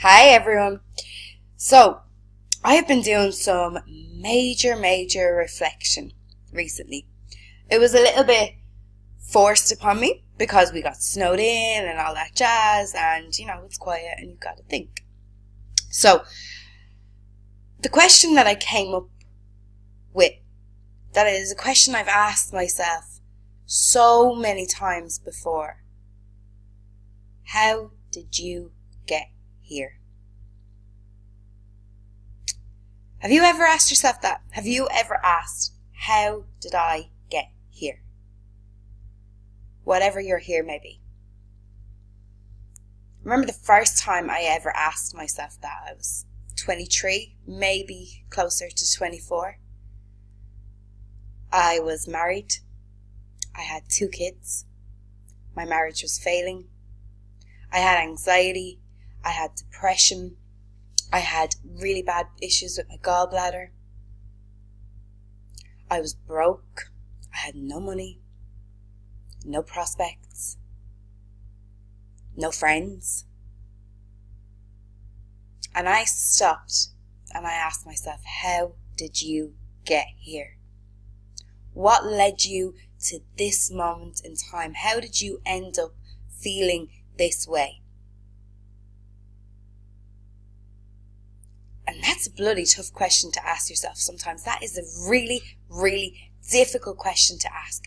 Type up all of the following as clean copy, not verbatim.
Hi everyone. So, I have been doing some major reflection recently. It was a little bit forced upon me because we got snowed in and all that jazz, and it's quiet and you've got to think. So, the question that I came up with, that is a question I've asked myself so many times before. How did you get here? Have you ever asked yourself that? Have you ever asked, how did I get here? Whatever your here may be. Remember the first time I ever asked myself that? I was 23, maybe closer to 24. I was married. I had 2 kids. My marriage was failing. I had anxiety. I had depression. I had really bad issues with my gallbladder. I was broke. I had no money, no prospects, no friends. And I stopped and I asked myself, how did you get here? What led you to this moment in time? How did you end up feeling this way? And that's a bloody tough question to ask yourself sometimes. That is a really difficult question to ask.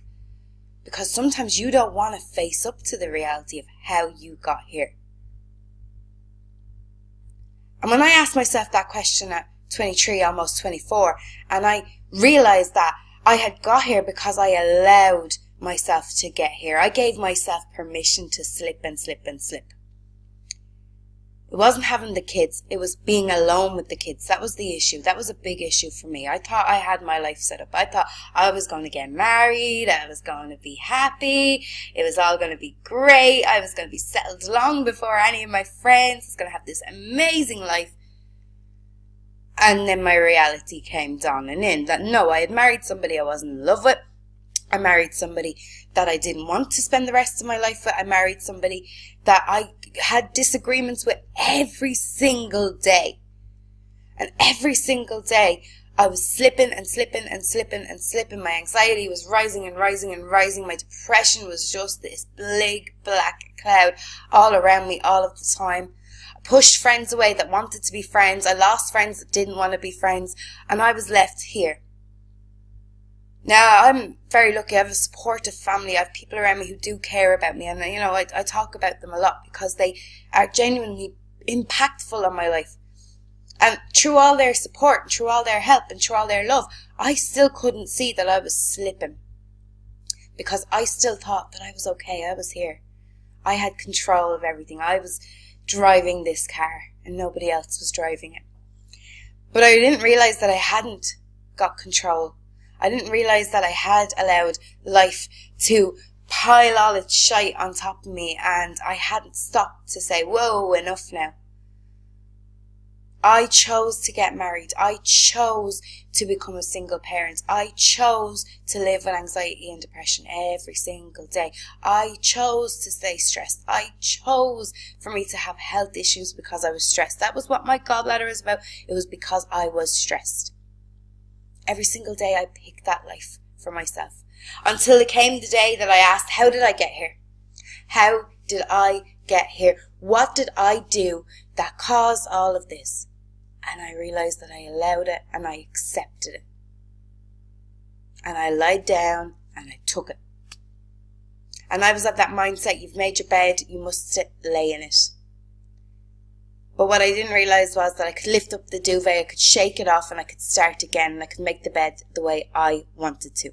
Because sometimes you don't want to face up to the reality of how you got here. And when I asked myself that question at 23, almost 24, and I realized that I had got here because I allowed myself to get here. I gave myself permission to slip and slip and slip. It wasn't having the kids. It was being alone with the kids. That was the issue. That was a big issue for me. I thought I had my life set up. I thought I was going to get married. I was going to be happy. It was all going to be great. I was going to be settled long before any of my friends. I was going to have this amazing life. And then my reality came dawning in that no, I had married somebody I wasn't in love with. I married somebody that I didn't want to spend the rest of my life with. I married somebody that I had disagreements with every single day. And every single day I was slipping and slipping and slipping and slipping. My anxiety was rising and rising and rising. My depression was just this big black cloud all around me all of the time. I pushed friends away that wanted to be friends. I lost friends that didn't want to be friends. And I was left here. Now, I'm very lucky. I have a supportive family. I have people around me who do care about me. And, I talk about them a lot because they are genuinely impactful on my life. And through all their support, and through all their help, and through all their love, I still couldn't see that I was slipping. Because I still thought that I was okay. I was here. I had control of everything. I was driving this car and nobody else was driving it. But I didn't realize that I hadn't got control. I didn't realize that I had allowed life to pile all its shite on top of me, and I hadn't stopped to say, whoa, enough now. I chose to get married. I chose to become a single parent. I chose to live with anxiety and depression every single day. I chose to stay stressed. I chose for me to have health issues because I was stressed. That was what my gallbladder was about. It was because I was stressed. Every single day I picked that life for myself. Until it came the day that I asked, how did I get here? How did I get here? What did I do that caused all of this? And I realized that I allowed it and I accepted it. And I lied down and I took it. And I was of that mindset, you've made your bed, you must lay in it. But what I didn't realize was that I could lift up the duvet, I could shake it off and I could start again and I could make the bed the way I wanted to.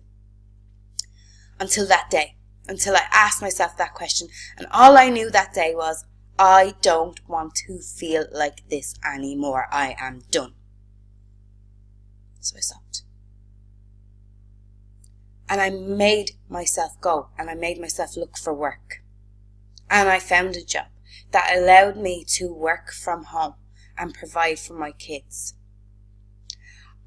Until that day, until I asked myself that question. And all I knew that day was, I don't want to feel like this anymore. I am done. So I stopped. And I made myself go and I made myself look for work. And I found a job that allowed me to work from home and provide for my kids.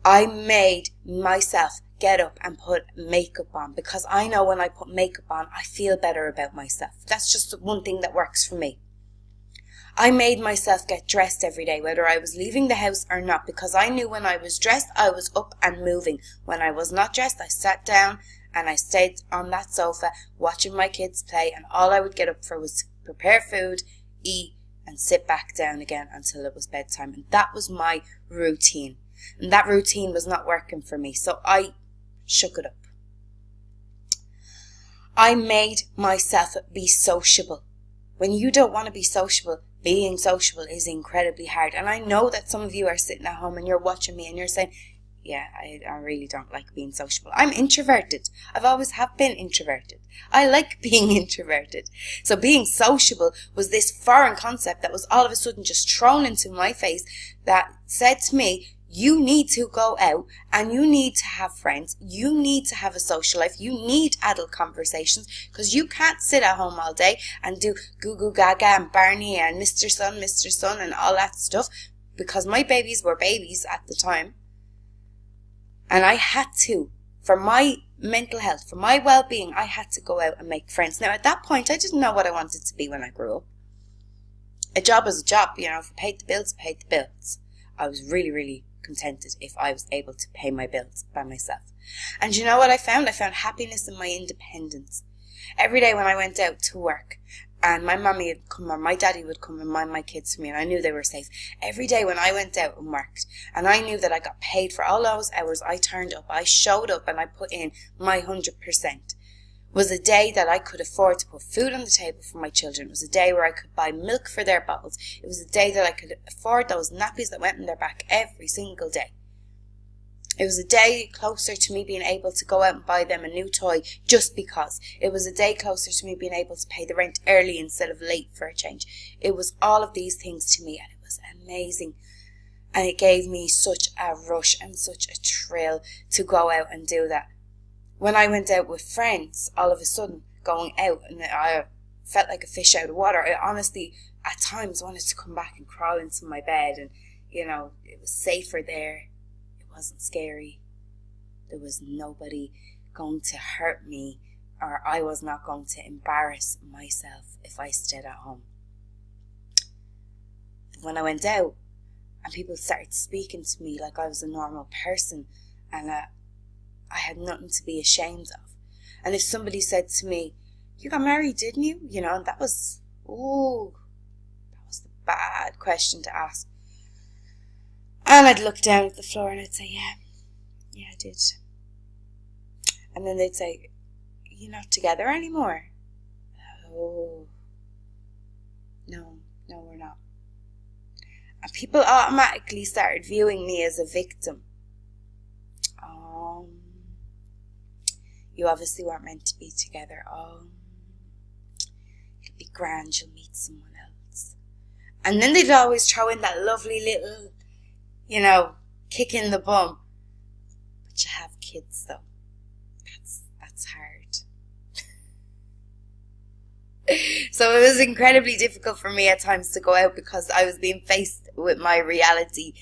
I made myself get up and put makeup on because I know when I put makeup on, I feel better about myself. That's just one thing that works for me. I made myself get dressed every day, whether I was leaving the house or not, because I knew when I was dressed, I was up and moving. When I was not dressed, I sat down and I stayed on that sofa watching my kids play, and all I would get up for was to prepare food, eat, and sit back down again until it was bedtime. And that was my routine. And that routine was not working for me, so I shook it up. I made myself be sociable. When you don't want to be sociable, being sociable is incredibly hard. And I know that some of you are sitting at home and you're watching me and you're saying, yeah, I really don't like being sociable. I'm introverted. I've always have been introverted. I like being introverted. So being sociable was this foreign concept that was all of a sudden just thrown into my face that said to me, you need to go out and you need to have friends. You need to have a social life. You need adult conversations, because you can't sit at home all day and do goo goo gaga and Barney and Mr. Sun and all that stuff, because my babies were babies at the time. And I had to, for my mental health, for my well-being, I had to go out and make friends. Now, at that point, I didn't know what I wanted to be when I grew up. A job was a job, you know, if it paid the bills, it paid the bills. I was really, really contented if I was able to pay my bills by myself. And you know what I found? I found happiness in my independence. Every day when I went out to work, and my mummy would come or my daddy would come and mind my kids for me, and I knew they were safe. Every day when I went out and worked, and I knew that I got paid for all those hours, I turned up, I showed up, and I put in my 100%. Was a day that I could afford to put food on the table for my children. It was a day where I could buy milk for their bottles. It was a day that I could afford those nappies that went in their back every single day. It was a day closer to me being able to go out and buy them a new toy just because. It was a day closer to me being able to pay the rent early instead of late for a change. It was all of these things to me, and it was amazing. And it gave me such a rush and such a thrill to go out and do that. When I went out with friends, all of a sudden, going out, and I felt like a fish out of water. I honestly, at times, wanted to come back and crawl into my bed, and, you know, it was safer there. It wasn't scary. There was nobody going to hurt me, or I was not going to embarrass myself if I stayed at home. When I went out, and people started speaking to me like I was a normal person, and I had nothing to be ashamed of. And if somebody said to me, you got married, didn't you? You know, that was the bad question to ask. And I'd look down at the floor and I'd say, yeah, I did. And then they'd say, you're not together anymore? Oh, no, we're not. And people automatically started viewing me as a victim. You obviously weren't meant to be together. It'll be grand, you'll meet someone else. And then they'd always throw in that lovely little, you know, kick in the bum. But you have kids, though. That's hard. So it was incredibly difficult for me at times to go out, because I was being faced with my reality,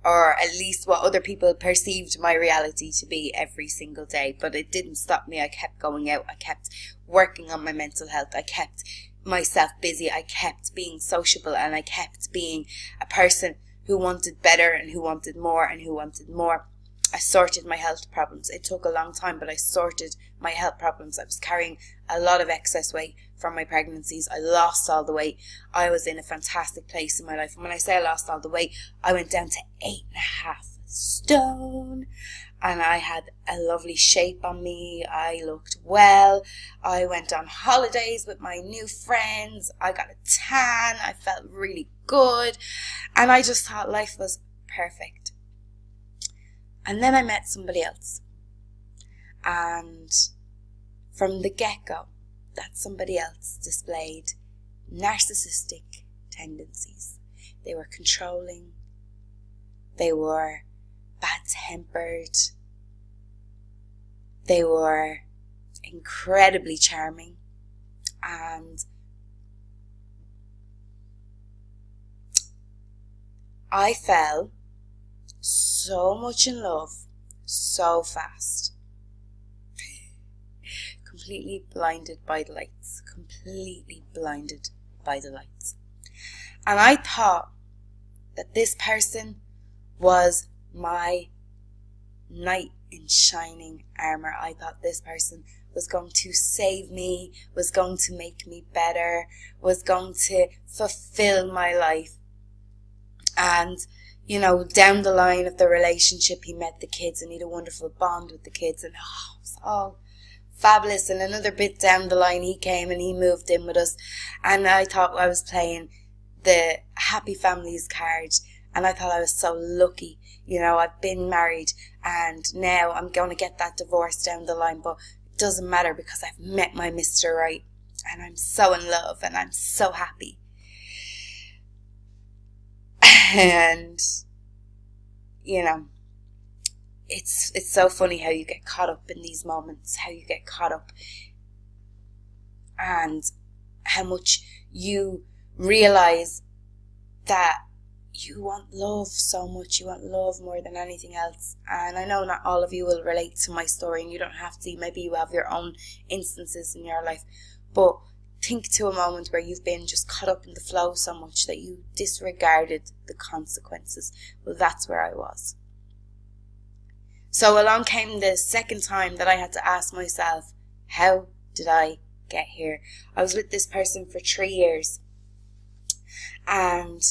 or at least what other people perceived my reality to be every single day. But it didn't stop me. I kept going out. I kept working on my mental health. I kept myself busy. I kept being sociable, and I kept being a person who wanted better and who wanted more and who wanted more. I sorted my health problems. It took a long time, but I sorted my health problems. I was carrying a lot of excess weight from my pregnancies. I lost all the weight. I was in a fantastic place in my life. And when I say I lost all the weight, I went down to 8.5 stone. And I had a lovely shape on me. I looked well. I went on holidays with my new friends. I got a tan. I felt really good. And I just thought life was perfect. And then I met somebody else. And from the get-go, that somebody else displayed narcissistic tendencies. They were controlling. They were bad-tempered. They were incredibly charming. And I fell so much in love so fast. Completely blinded by the lights. And I thought that this person was my knight in shining armor. I thought this person was going to save me, was going to make me better, was going to fulfill my life. And, you know, down the line of the relationship, he met the kids and he had a wonderful bond with the kids, and it was all fabulous. And another bit down the line, he came and he moved in with us, and I thought I was playing the happy families card, and I thought I was so lucky. You know, I've been married and now I'm going to get that divorce down the line, but it doesn't matter because I've met my Mr. Right and I'm so in love and I'm so happy. And, you know, it's so funny how you get caught up in these moments, how you get caught up and how much you realize that you want love so much. You want love more than anything else. And I know not all of you will relate to my story, and you don't have to. Maybe you have your own instances in your life. But think to a moment where you've been just caught up in the flow so much that you disregarded the consequences. Well, that's where I was. So along came the second time that I had to ask myself, how did I get here? I was with this person for 3 years. And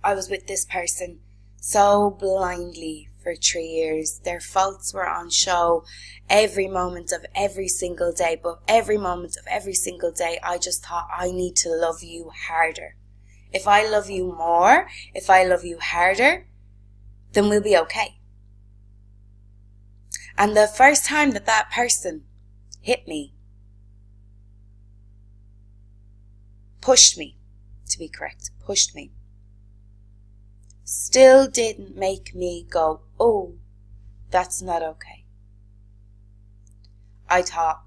I was with this person so blindly for 3 years. Their faults were on show every moment of every single day. But every moment of every single day, I just thought, I need to love you harder. If I love you more, if I love you harder, then we'll be okay. And the first time that that person hit me, pushed me, to be correct, pushed me, still didn't make me go, oh, that's not okay. I thought,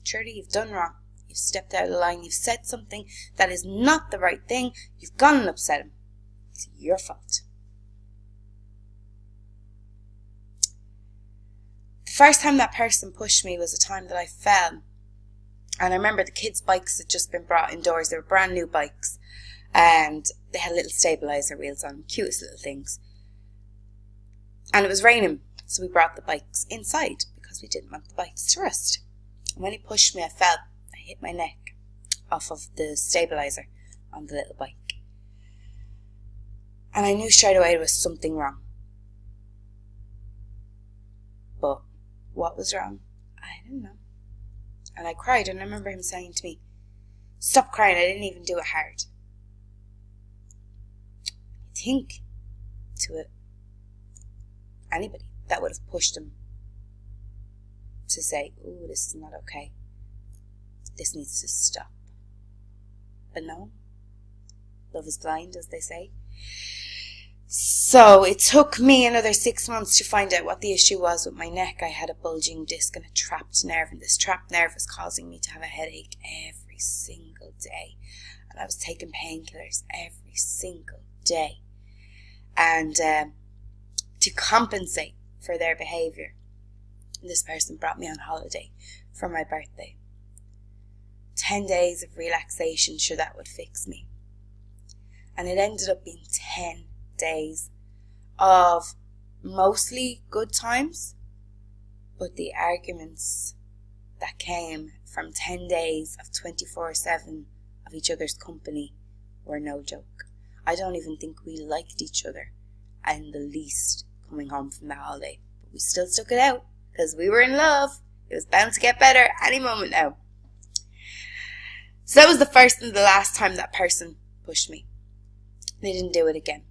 Trudy, you've done wrong. You've stepped out of the line. You've said something that is not the right thing. You've gone and upset him. It's your fault. The first time that person pushed me was the time that I fell. And I remember the kids' bikes had just been brought indoors. They were brand new bikes. And they had little stabilizer wheels on them, cutest little things. And it was raining, so we brought the bikes inside because we didn't want the bikes to rust. And when he pushed me, I fell. I hit my neck off of the stabilizer on the little bike. And I knew straight away there was something wrong. But what was wrong? I didn't know. And I cried, and I remember him saying to me, stop crying, I didn't even do it hard. Think to it. Anybody that would have pushed him to say, oh, this is not okay. This needs to stop. But no. Love is blind, as they say. So it took me another 6 months to find out what the issue was with my neck. I had a bulging disc and a trapped nerve, and this trapped nerve was causing me to have a headache every single day. And I was taking painkillers every single day. And to compensate for their behaviour, this person brought me on holiday for my birthday. 10 days of relaxation, sure that would fix me. And it ended up being 10 days of mostly good times, but the arguments that came from 10 days of 24/7 of each other's company were no joke. I don't even think we liked each other in the least coming home from that holiday. But we still stuck it out because we were in love. It was bound to get better any moment now. So that was the first and the last time that person pushed me. They didn't do it again.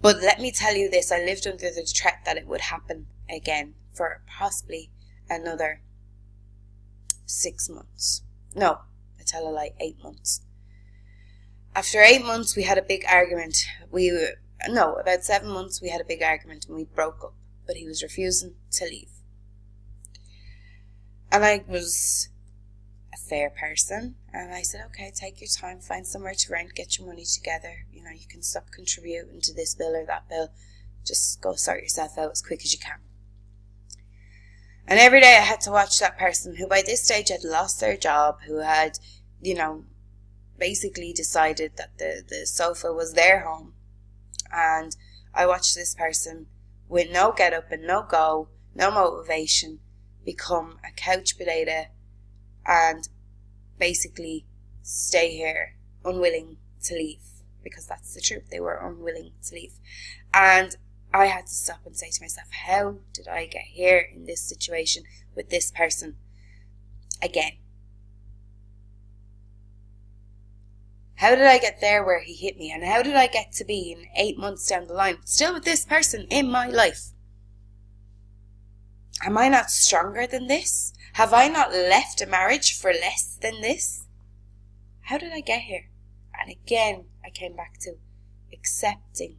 But let me tell you this, I lived under the threat that it would happen again for possibly another 6 months. No, I tell a lie, 8 months. After 8 months, we had a big argument. About 7 months, we had a big argument and we broke up. But he was refusing to leave. And I was a fair person. And I said, okay, take your time, find somewhere to rent, get your money together. You know, you can stop contributing to this bill or that bill. Just go sort yourself out as quick as you can. And every day I had to watch that person who by this stage had lost their job, who had, basically decided that the sofa was their home. And I watched this person with no get up and no go, no motivation, become a couch potato and basically stay here, unwilling to leave. Because that's the truth, they were unwilling to leave. And I had to stop and say to myself, how did I get here in this situation with this person again? How did I get there where he hit me? And how did I get to be in 8 months down the line still with this person in my life? Am I not stronger than this? Have I not left a marriage for less than this? How did I get here? And again, I came back to accepting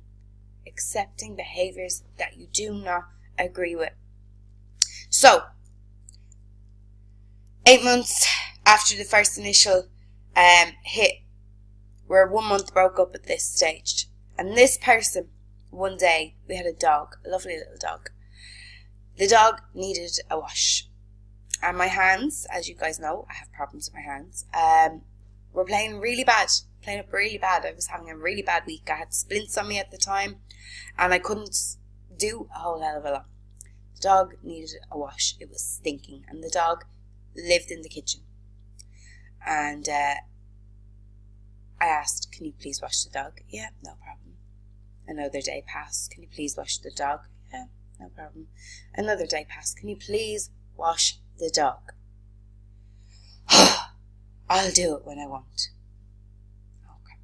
behaviors that you do not agree with. So, 8 months after the first initial hit, we're 1 month broke up at this stage. And this person, one day, we had a dog, a lovely little dog. The dog needed a wash. And my hands, as you guys know, I have problems with my hands, were playing really bad. Playing up really bad. I was having a really bad week. I had splints on me at the time, and I couldn't do a whole hell of a lot. The dog needed a wash. It was stinking, and the dog lived in the kitchen. And I asked, can you please wash the dog? Yeah, no problem. Another day passed. Can you please wash the dog? Yeah, no problem. Another day passed. Can you please wash the dog? I'll do it when I want. Okay.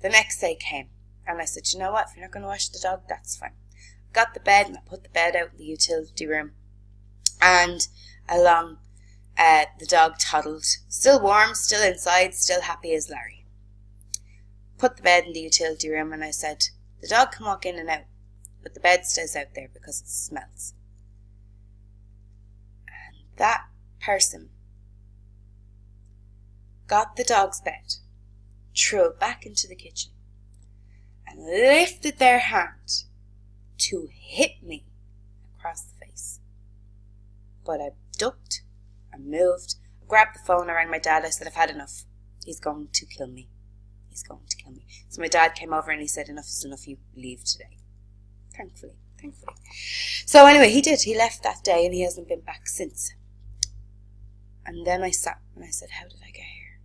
The next day came, and I said, you know what? If you're not going to wash the dog, that's fine. I got the bed, and I put the bed out in the utility room. And along, the dog toddled. Still warm, still inside, still happy as Larry. Put the bed in the utility room, and I said, the dog can walk in and out, but the bed stays out there because it smells. And that person got the dog's bed, threw it back into the kitchen, and lifted their hand to hit me across the face. But I ducked, I moved, I grabbed the phone, I rang my dad, I said, I've had enough. He's going to kill me. He's going to kill me. So my dad came over and he said, enough is enough, you leave today. Thankfully. So anyway, he did. He left that day and he hasn't been back since. And then I sat and I said, how did I get here?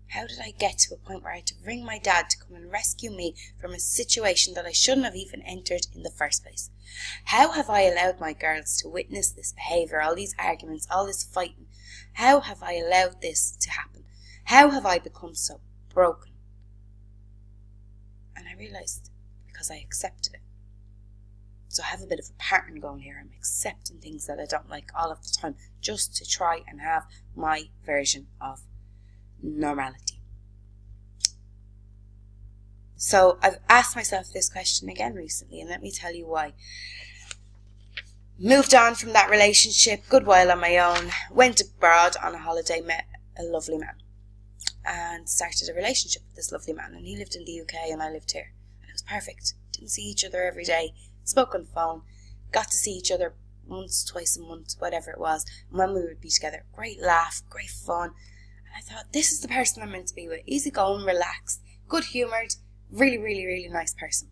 How did I get to a point where I had to ring my dad to come and rescue me from a situation that I shouldn't have even entered in the first place? How have I allowed my girls to witness this behaviour, all these arguments, all this fighting? How have I allowed this to happen? How have I become so broken? And I realised, because I accepted it. So I have a bit of a pattern going here. I'm accepting things that I don't like all of the time, just to try and have my version of normality. So I've asked myself this question again recently, and let me tell you why. Moved on from that relationship, good while on my own, went abroad on a holiday, met a lovely man, and started a relationship with this lovely man. And he lived in the UK and I lived here, and it was perfect. Didn't see each other every day, spoke on the phone, got to see each other once, twice a month, whatever it was. And when we would be together, great laugh, great fun. And I thought, this is the person I'm meant to be with. Easygoing, relaxed, good humoured, really, really, really nice person.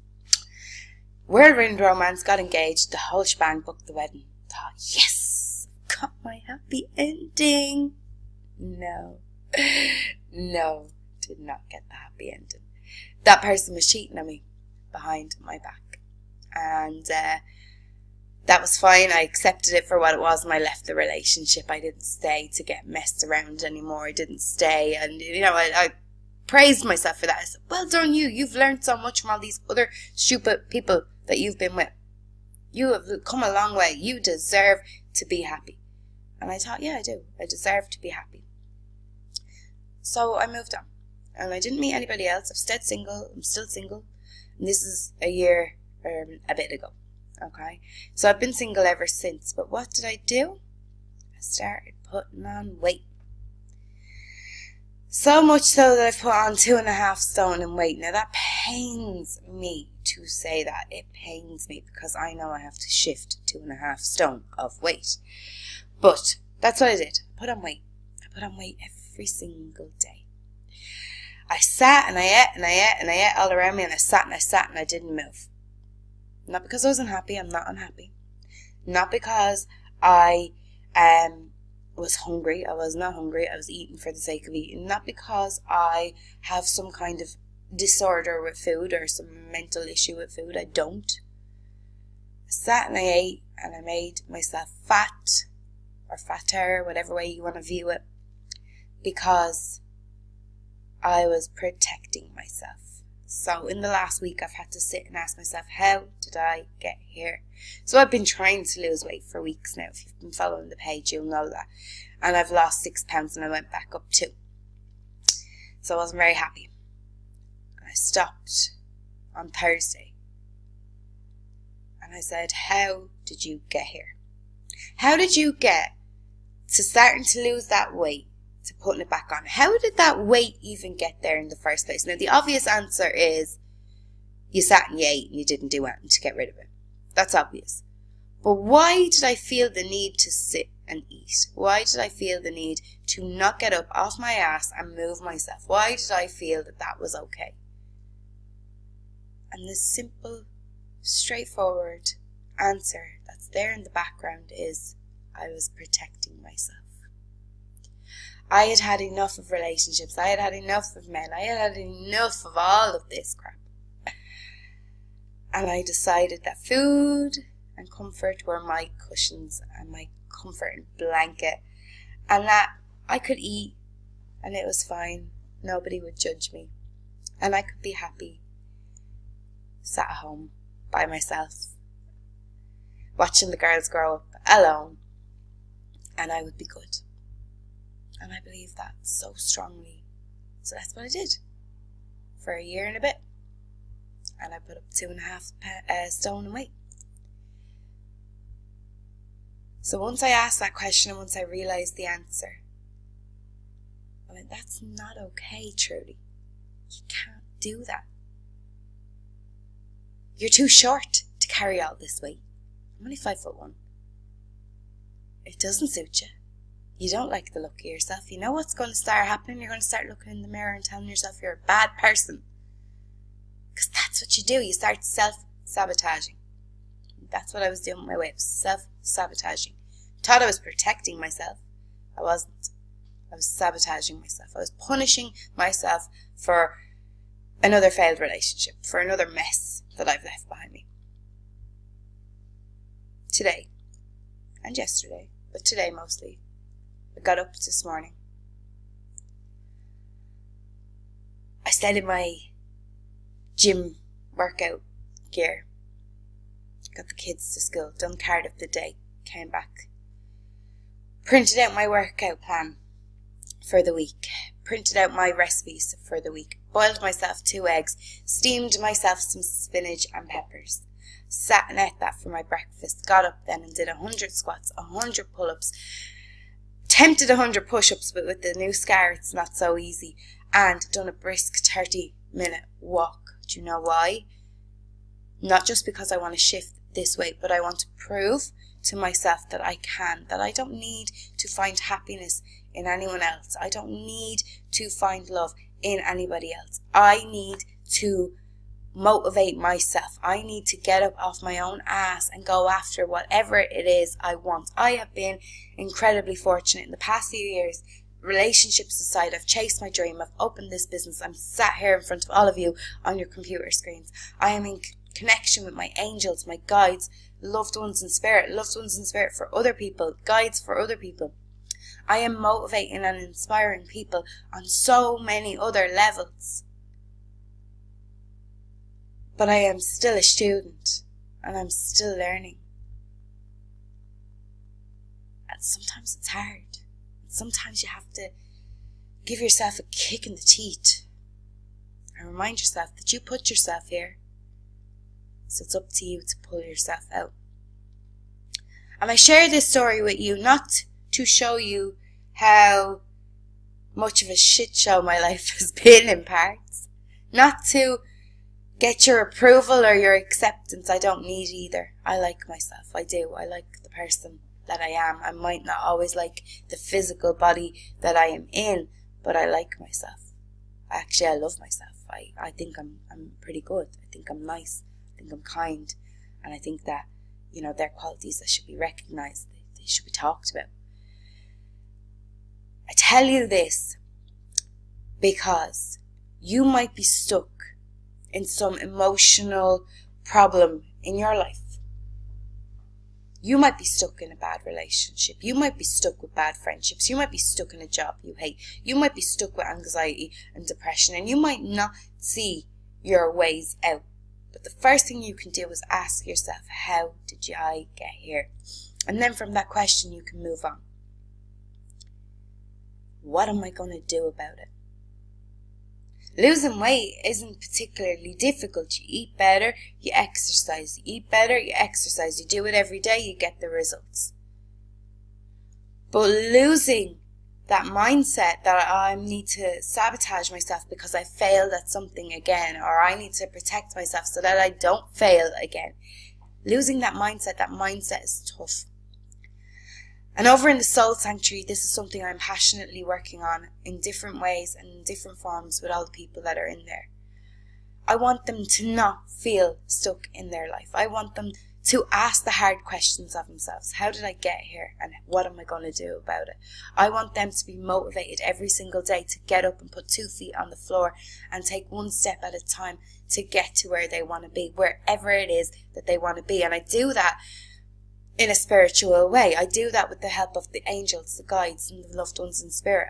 Whirlwind romance, got engaged, the whole shebang, booked the wedding. Thought, yes, got my happy ending. No, did not get the happy ending. That person was cheating on me behind my back. And that was fine. I accepted it for what it was and I left the relationship. I didn't stay to get messed around anymore. I didn't stay. And, you know, I praised myself for that. I said, well done you. You've learned so much from all these other stupid people that you've been with. You have come a long way. You deserve to be happy. And I thought, yeah, I do. I deserve to be happy. So I moved on. And I didn't meet anybody else. I've stayed single. I'm still single. And this is a year or a bit ago. Okay? So I've been single ever since. But what did I do? I started putting on weight. So much so that I've put on 2.5 stone in weight. Now that pains me to say that. It pains me because I know I have to shift 2.5 stone of weight. But that's what I did. I put on weight. I put on weight every single day. I sat and I ate and I ate and I ate all around me, and I sat and I sat and I didn't move. Not because I was unhappy. I'm not unhappy. Not because I was hungry. I was not hungry. I was eating for the sake of eating. Not because I have some kind of disorder with food or some mental issue with food. I don't. I sat and I ate and I made myself fat or fatter, whatever way you want to view it, because I was protecting myself. So in the last week, I've had to sit and ask myself, how did I get here? So I've been trying to lose weight for weeks now. If you've been following the page, you'll know that. And I've lost 6 pounds and I went back up 2. So I wasn't very happy. I stopped on Thursday. And I said, how did you get here? How did you get to starting to lose that weight, to putting it back on? How did that weight even get there in the first place? Now, the obvious answer is you sat and you ate and you didn't do anything to get rid of it. That's obvious. But why did I feel the need to sit and eat? Why did I feel the need to not get up off my ass and move myself? Why did I feel that that was okay? And the simple, straightforward answer that's there in the background is I was protecting myself. I had had enough of relationships. I had had enough of men. I had had enough of all of this crap. And I decided that food and comfort were my cushions and my comfort and blanket, and that I could eat and it was fine. Nobody would judge me. And I could be happy, sat at home by myself, watching the girls grow up alone, and I would be good. And I believe that so strongly. So that's what I did for a year and a bit. And I put up 2.5 stone in weight. So once I asked that question and once I realised the answer, I went, that's not okay, Trudy. You can't do that. You're too short to carry all this weight. I'm only 5'1". It doesn't suit you. You don't like the look of yourself. You know what's going to start happening? You're going to start looking in the mirror and telling yourself you're a bad person. Because that's what you do. You start self-sabotaging. That's what I was doing with my weight. Self-sabotaging. Thought I was protecting myself. I wasn't. I was sabotaging myself. I was punishing myself for another failed relationship, for another mess that I've left behind me. Today, and yesterday, but today mostly, I got up this morning. I stayed in my gym workout gear. Got the kids to school, done Cardiff the day, came back. Printed out my workout plan for the week. Printed out my recipes for the week. Boiled myself 2 eggs. Steamed myself some spinach and peppers. Sat and ate that for my breakfast. Got up then and did 100 squats, 100 pull-ups. Attempted 100 push-ups, but with the new scar it's not so easy. And done a brisk 30-minute walk. Do you know why? Not just because I want to shift this weight, but I want to prove to myself that I can, that I don't need to find happiness in anyone else. I don't need to find love in anybody else. I need to motivate myself. I need to get up off my own ass and go after whatever it is I want. I have been incredibly fortunate in the past few years. Relationships aside, I've chased my dream. I've opened this business. I'm sat here in front of all of you on your computer screens. I am in connection with my angels, my guides, loved ones in spirit for other people, guides for other people. I am motivating and inspiring people on so many other levels. But I am still a student and I'm still learning. And sometimes it's hard. Sometimes you have to give yourself a kick in the teeth and remind yourself that you put yourself here. So it's up to you to pull yourself out. And I share this story with you not to show you how much of a shit show my life has been in parts. Not to get your approval or your acceptance. I don't need either. I like myself. I do. I like the person that I am. I might not always like the physical body that I am in, but I like myself. I love myself. I think I'm pretty good. I think I'm nice. I think I'm kind. And I think that, they're qualities that should be recognized. They should be talked about. I tell you this because you might be stuck in some emotional problem in your life. You might be stuck in a bad relationship. You might be stuck with bad friendships. You might be stuck in a job you hate. You might be stuck with anxiety and depression, and you might not see your ways out. But the first thing you can do is ask yourself, how did I get here? And then from that question, you can move on. What am I going to do about it? Losing weight isn't particularly difficult. You eat better, you exercise. You eat better, you exercise. You do it every day, you get the results. But losing that mindset that I need to sabotage myself because I failed at something again, or I need to protect myself so that I don't fail again. Losing that mindset is tough. And over in the Soul Sanctuary, this is something I'm passionately working on in different ways and in different forms with all the people that are in there. I want them to not feel stuck in their life. I want them to ask the hard questions of themselves. How did I get here? And what am I going to do about it? I want them to be motivated every single day to get up and put 2 feet on the floor and take one step at a time to get to where they want to be, wherever it is that they want to be. And I do that in a spiritual way. I do that with the help of the angels, the guides, and the loved ones in spirit.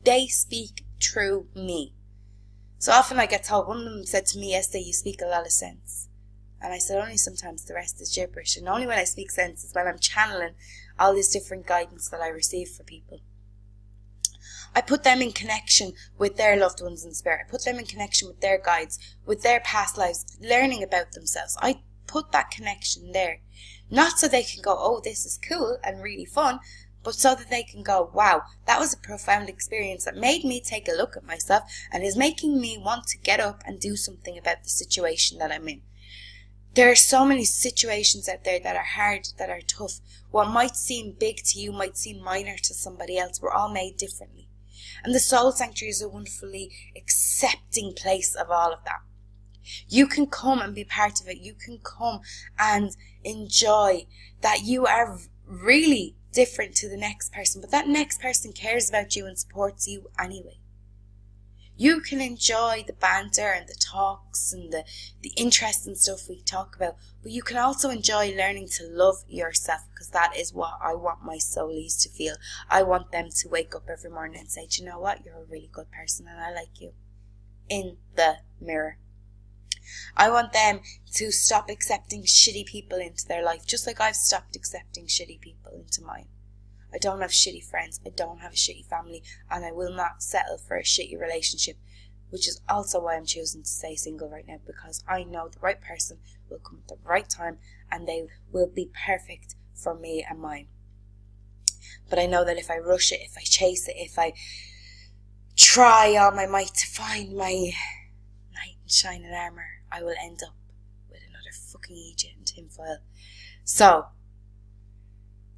They speak through me. So often I get told, one of them said to me yesterday, you speak a lot of sense. And I said, only sometimes, the rest is gibberish. And only when I speak sense is when I'm channeling all this different guidance that I receive for people. I put them in connection with their loved ones in spirit. I put them in connection with their guides, with their past lives, learning about themselves. I put that connection there. Not so they can go, oh, this is cool and really fun, but so that they can go, wow, that was a profound experience that made me take a look at myself and is making me want to get up and do something about the situation that I'm in. There are so many situations out there that are hard, that are tough. What might seem big to you might seem minor to somebody else. We're all made differently. And the Soul Sanctuary is a wonderfully accepting place of all of that. You can come and be part of it. You can come and enjoy that you are really different to the next person, but that next person cares about you and supports you anyway. You can enjoy the banter and the talks and the interesting stuff we talk about, but you can also enjoy learning to love yourself, because that is what I want my soulies to feel. I want them to wake up every morning and say, do you know what? You're a really good person and I like you. In the mirror. I want them to stop accepting shitty people into their life, just like I've stopped accepting shitty people into mine. I don't have shitty friends, I don't have a shitty family, and I will not settle for a shitty relationship, which is also why I'm choosing to stay single right now, because I know the right person will come at the right time and they will be perfect for me and mine. But I know that if I rush it, if I chase it, if I try all my might to find my knight in shining armour, I will end up with another fucking Egypt and tinfoil. So,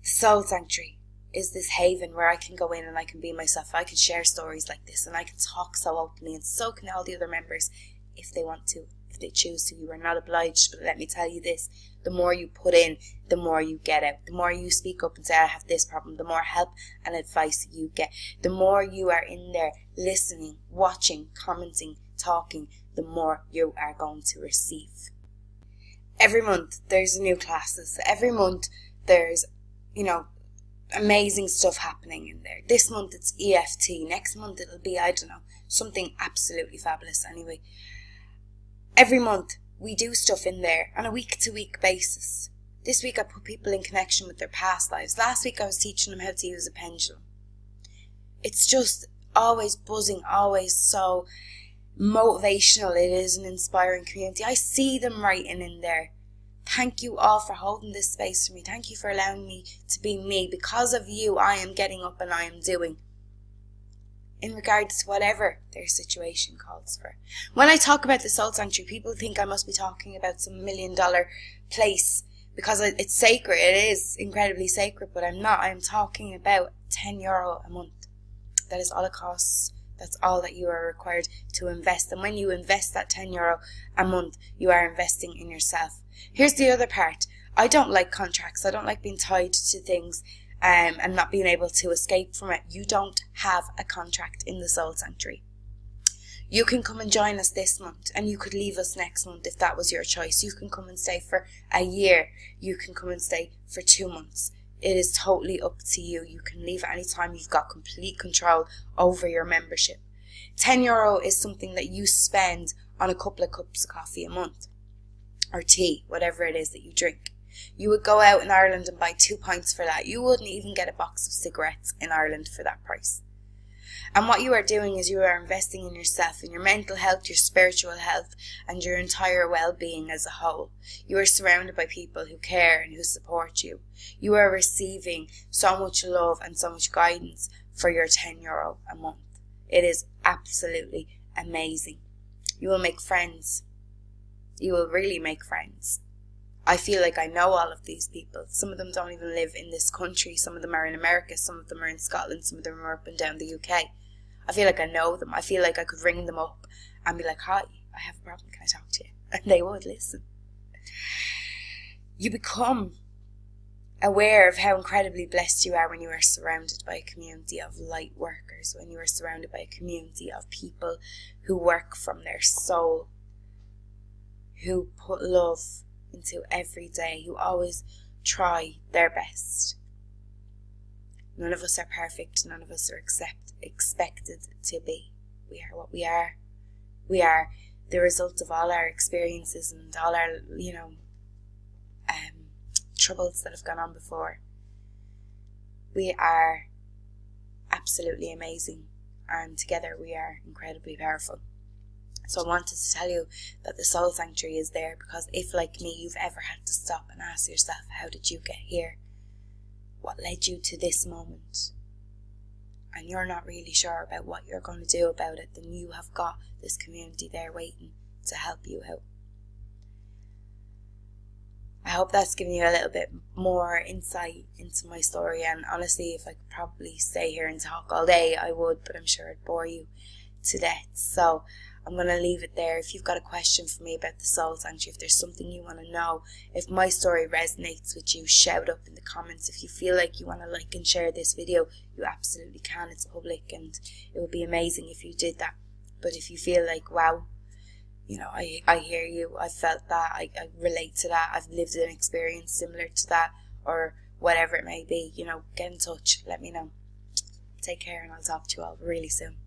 the Soul Sanctuary is this haven where I can go in and I can be myself. I can share stories like this and I can talk so openly, and so can all the other members if they want to, if they choose to. You are not obliged, but let me tell you this, the more you put in, the more you get out. The more you speak up and say, I have this problem, the more help and advice you get. The more you are in there listening, watching, commenting, talking, the more you are going to receive. Every month there's new classes. Every month there's, amazing stuff happening in there. This month it's EFT. Next month it'll be, something absolutely fabulous anyway. Every month we do stuff in there on a week-to-week basis. This week I put people in connection with their past lives. Last week I was teaching them how to use a pendulum. It's just always buzzing, always so motivational. It is an inspiring community. I see them writing in there. Thank you all for holding this space for me. Thank you for allowing me to be me. Because of you, I am getting up and I am doing. In regards to whatever their situation calls for. When I talk about the Soul Sanctuary, people think I must be talking about some $1 million place because it's sacred. It is incredibly sacred, but I'm not. I'm talking about €10 a month. That is all it costs That's all that you are required to invest. And when you invest that €10 a month, you are investing in yourself. Here's the other part. I don't like contracts. I don't like being tied to things and not being able to escape from it. You don't have a contract in the Soul Sanctuary. You can come and join us this month, and you could leave us next month if that was your choice. You can come and stay for a year. You can come and stay for 2 months. It is totally up to you. You can leave at any time. You've got complete control over your membership. €10 is something that you spend on a couple of cups of coffee a month, or tea, whatever it is that you drink. You would go out in Ireland and buy 2 pints for that. You wouldn't even get a box of cigarettes in Ireland for that price. And what you are doing is you are investing in yourself, in your mental health, your spiritual health, and your entire well-being as a whole. You are surrounded by people who care and who support you. You are receiving so much love and so much guidance for your €10 a month. It is absolutely amazing. You will make friends. You will really make friends. I feel like I know all of these people. Some of them don't even live in this country. Some of them are in America. Some of them are in Scotland. Some of them are up and down the UK. I feel like I know them. I feel like I could ring them up and be like, "Hi, I have a problem. Can I talk to you?" And they would listen. You become aware of how incredibly blessed you are when you are surrounded by a community of light workers, when you are surrounded by a community of people who work from their soul, who put love into every day, who always try their best. None of us are perfect. None of us are expected to be. We are what we are. We are the result of all our experiences and all our, troubles that have gone on before. We are absolutely amazing, and together we are incredibly powerful. So I wanted to tell you that the Soul Sanctuary is there because if, like me, you've ever had to stop and ask yourself, how did you get here? What led you to this moment? And you're not really sure about what you're going to do about it, then you have got this community there waiting to help you out. I hope that's given you a little bit more insight into my story, and honestly, if I could probably stay here and talk all day, I would, but I'm sure I'd bore you to death. So I'm going to leave it there. If you've got a question for me about the Soul Sanctuary, if there's something you want to know, if my story resonates with you, shout up in the comments. If you feel like you want to like and share this video, you absolutely can. It's public and it would be amazing if you did that. But if you feel like, wow, I hear you, I felt that, I relate to that, I've lived an experience similar to that, or whatever it may be, get in touch, let me know. Take care, and I'll talk to you all really soon.